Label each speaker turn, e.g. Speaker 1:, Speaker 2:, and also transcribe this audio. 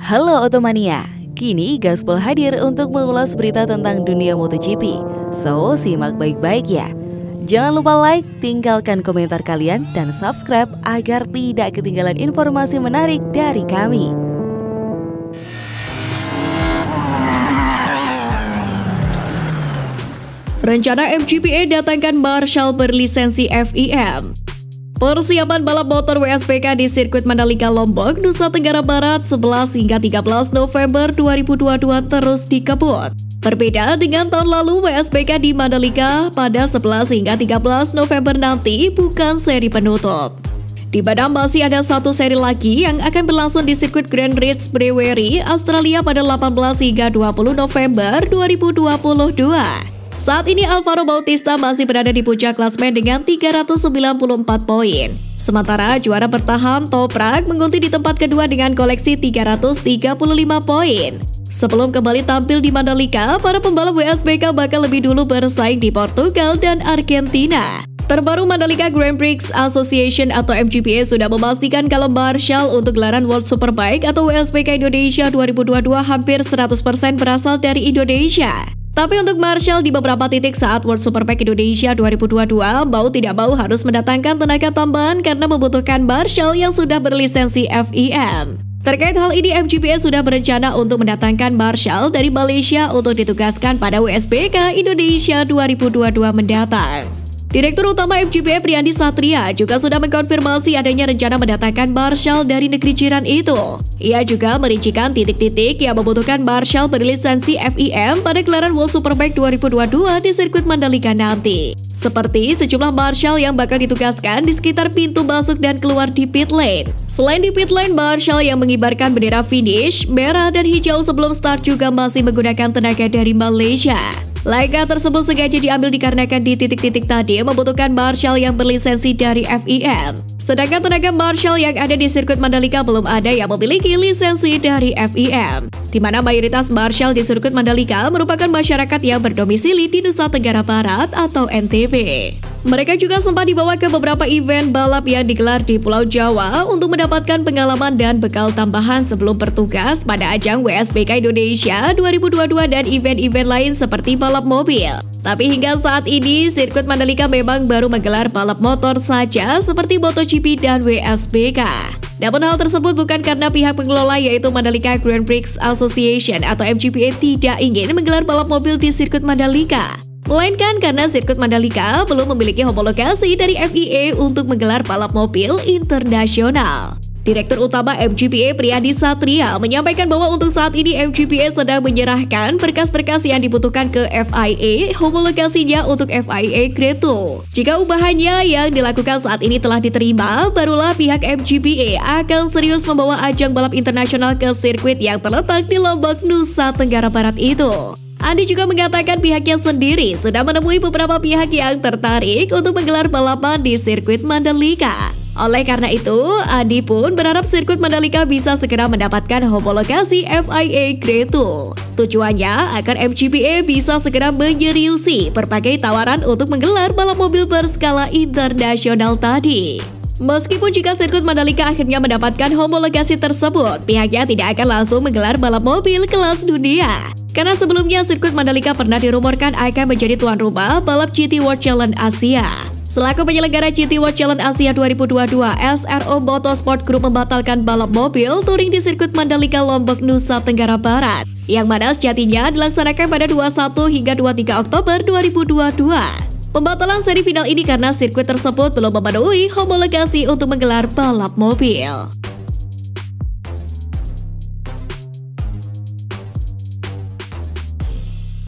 Speaker 1: Halo Otomania, kini Gaspol hadir untuk mengulas berita tentang dunia MotoGP. So, simak baik-baik ya. Jangan lupa like, tinggalkan komentar kalian, dan subscribe agar tidak ketinggalan informasi menarik dari kami.
Speaker 2: Rencana MGPA datangkan marshal berlisensi FIM. Persiapan balap motor WSBK di sirkuit Mandalika Lombok, Nusa Tenggara Barat 11 hingga 13 November 2022 terus dikebut. Berbeda dengan tahun lalu, WSBK di Mandalika pada 11 hingga 13 November nanti bukan seri penutup. Di mana masih ada satu seri lagi yang akan berlangsung di sirkuit Grand Ridge Brewery, Australia pada 18 hingga 20 November 2022. Saat ini Alvaro Bautista masih berada di puncak klasmen dengan 394 poin. Sementara juara bertahan Toprak menggunting di tempat kedua dengan koleksi 335 poin. Sebelum kembali tampil di Mandalika, para pembalap WSBK bakal lebih dulu bersaing di Portugal dan Argentina. Terbaru, Mandalika Grand Prix Association atau MGPA sudah memastikan kalau marshal untuk gelaran World Superbike atau WSBK Indonesia 2022 hampir 100% berasal dari Indonesia. Tapi untuk marshal di beberapa titik saat World Superbike Indonesia 2022, mau tidak mau harus mendatangkan tenaga tambahan karena membutuhkan marshal yang sudah berlisensi FIM. Terkait hal ini, MGPA sudah berencana untuk mendatangkan marshal dari Malaysia untuk ditugaskan pada WSBK Indonesia 2022 mendatang. Direktur Utama MGPA Priyandi Satria juga sudah mengkonfirmasi adanya rencana mendatangkan marshal dari negeri jiran itu. Ia juga merincikan titik-titik yang membutuhkan marshal berlisensi FIM pada gelaran World Superbike 2022 di sirkuit Mandalika nanti. Seperti sejumlah marshal yang bakal ditugaskan di sekitar pintu masuk dan keluar di pit lane. Selain di pit lane, marshal yang mengibarkan bendera finish, merah dan hijau sebelum start juga masih menggunakan tenaga dari Malaysia. Langkah tersebut sengaja diambil dikarenakan di titik-titik tadi membutuhkan marshal yang berlisensi dari FIM. Sedangkan tenaga marshal yang ada di sirkuit Mandalika belum ada yang memiliki lisensi dari FIM. Di mana mayoritas marshal di sirkuit Mandalika merupakan masyarakat yang berdomisili di Nusa Tenggara Barat atau NTB. Mereka juga sempat dibawa ke beberapa event balap yang digelar di Pulau Jawa untuk mendapatkan pengalaman dan bekal tambahan sebelum bertugas pada ajang WSBK Indonesia 2022 dan event-event lain seperti balap mobil. Tapi hingga saat ini, sirkuit Mandalika memang baru menggelar balap motor saja seperti MotoGP dan WSBK. Namun hal tersebut bukan karena pihak pengelola yaitu Mandalika Grand Prix Association atau MGPA tidak ingin menggelar balap mobil di sirkuit Mandalika. Melainkan karena sirkuit Mandalika belum memiliki homologasi dari FIA untuk menggelar balap mobil internasional. Direktur Utama MGPA Priyandi Satria menyampaikan bahwa untuk saat ini MGPA sedang menyerahkan berkas-berkas yang dibutuhkan ke FIA homologasinya untuk FIA Grade 2. Jika ubahannya yang dilakukan saat ini telah diterima, barulah pihak MGPA akan serius membawa ajang balap internasional ke sirkuit yang terletak di Lombok, Nusa Tenggara Barat itu. Andi juga mengatakan pihaknya sendiri sudah menemui beberapa pihak yang tertarik untuk menggelar balapan di sirkuit Mandalika. Oleh karena itu, Andi pun berharap sirkuit Mandalika bisa segera mendapatkan homologasi FIA Grade 2. Tujuannya agar MGPA bisa segera menyeriusi berbagai tawaran untuk menggelar balap mobil berskala internasional tadi. Meskipun jika sirkuit Mandalika akhirnya mendapatkan homologasi tersebut, pihaknya tidak akan langsung menggelar balap mobil kelas dunia. Karena sebelumnya sirkuit Mandalika pernah dirumorkan akan menjadi tuan rumah balap GT World Challenge Asia. Selaku penyelenggara GT World Challenge Asia 2022, SRO Motorsport Group membatalkan balap mobil touring di sirkuit Mandalika Lombok, Nusa Tenggara Barat, yang mana sejatinya dilaksanakan pada 21 hingga 23 Oktober 2022. Pembatalan seri final ini karena sirkuit tersebut belum memenuhi homologasi untuk menggelar balap mobil.